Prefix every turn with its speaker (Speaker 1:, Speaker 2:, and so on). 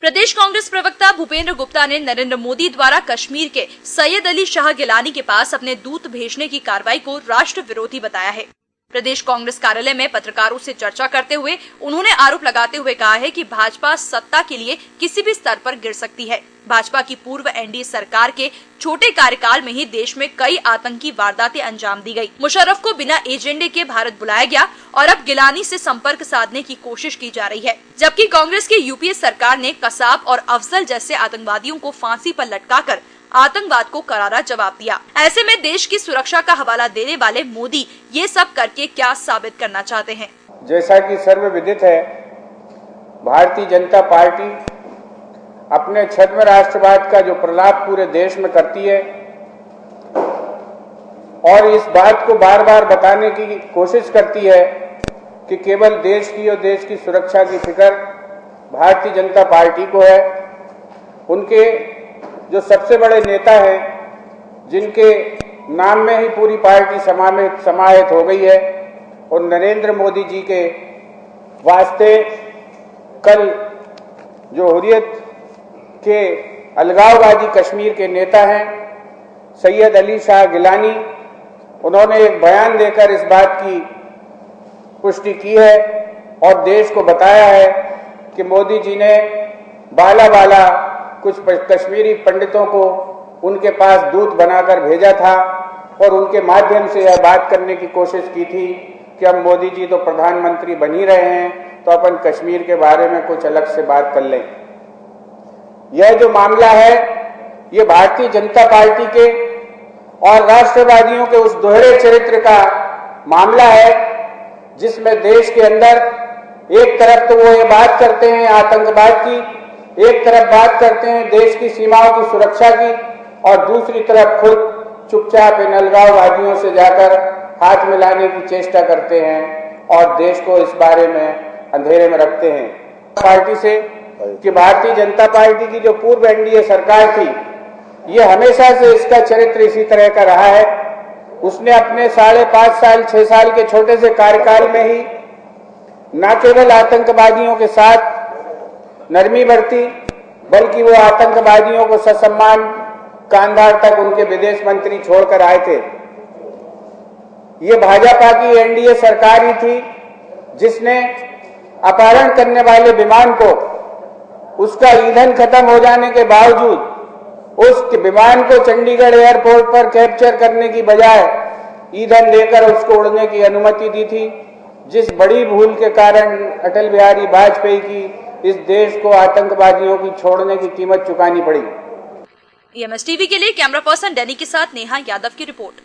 Speaker 1: प्रदेश कांग्रेस प्रवक्ता भूपेंद्र गुप्ता ने नरेंद्र मोदी द्वारा कश्मीर के सैयद अली शाह गिलानी के पास अपने दूत भेजने की कार्रवाई को राष्ट्र विरोधी बताया है। प्रदेश कांग्रेस कार्यालय में पत्रकारों से चर्चा करते हुए उन्होंने आरोप लगाते हुए कहा है कि भाजपा सत्ता के लिए किसी भी स्तर पर गिर सकती है। भाजपा की पूर्व एनडीए सरकार के छोटे कार्यकाल में ही देश में कई आतंकी वारदातें अंजाम दी गई। मुशर्रफ को बिना एजेंडे के भारत बुलाया गया और अब गिलानी से संपर्क साधने की कोशिश की जा रही है, जबकि कांग्रेस की यूपीए सरकार ने कसाब और अफजल जैसे आतंकवादियों को फांसी पर लटकाकर आतंकवाद को करारा जवाब दिया। ऐसे में देश की सुरक्षा का हवाला देने वाले मोदी ये सब करके क्या साबित करना चाहते हैं?
Speaker 2: जैसा कि सर्वविदित है, भारतीय जनता पार्टी अपने छद्म राष्ट्रवाद का जो प्रलाप पूरे देश में करती है और इस बात को बार बार बताने की कोशिश करती है कि केवल देश की और देश की सुरक्षा की फिक्र भारतीय जनता पार्टी को है। उनके जो सबसे बड़े नेता हैं, जिनके नाम में ही पूरी पार्टी समाहित हो गई है, और नरेंद्र मोदी जी के वास्ते कल जो हुर्रियत के अलगाववादी कश्मीर के नेता हैं सैयद अली शाह गिलानी, उन्होंने एक बयान देकर इस बात की पुष्टि की है और देश को बताया है कि मोदी जी ने बाला कुछ कश्मीरी पंडितों को उनके पास दूत बनाकर भेजा था और उनके माध्यम से यह बात करने की कोशिश की थी कि अब मोदी जी तो प्रधानमंत्री बन ही रहे हैं, तो अपन कश्मीर के बारे में कुछ अलग से बात कर लें। यह जो मामला है, ये भारतीय जनता पार्टी के और राष्ट्रवादियों के उस दोहरे चरित्र का मामला है, जिसमें देश के अंदर एक तरफ तो वो ये बात करते हैं आतंकवाद की, एक तरफ बात करते हैं देश की सीमाओं की सुरक्षा की, और दूसरी तरफ खुद चुपचाप इन अलगाववादियों से जाकर हाथ मिलाने की चेष्टा करते हैं और देश को इस बारे में अंधेरे में रखते हैं। पार्टी से कि भारतीय जनता पार्टी की जो पूर्व एनडीए सरकार थी, ये हमेशा से इसका चरित्र इसी तरह का रहा है। उसने अपने 5.5 साल 6 साल के छोटे से कार्यकाल में ही न केवल आतंकवादियों के साथ नरमी बरती, बल्कि वो आतंकवादियों को ससम्मान कांधार तक उनके विदेश मंत्री छोड़कर आए थे। ये भाजपा की एनडीए सरकार ही थी जिसने अपहरण करने वाले विमान को उसका ईंधन खत्म हो जाने के बावजूद उस विमान को चंडीगढ़ एयरपोर्ट पर कैप्चर करने की बजाय ईंधन देकर उसको उड़ने की अनुमति दी थी, जिस बड़ी भूल के कारण अटल बिहारी वाजपेयी की इस देश को आतंकवादियों की छोड़ने की कीमत चुकानी पड़ी।
Speaker 1: EMS टीवी के लिए कैमरा पर्सन डैनी के साथ नेहा यादव की रिपोर्ट।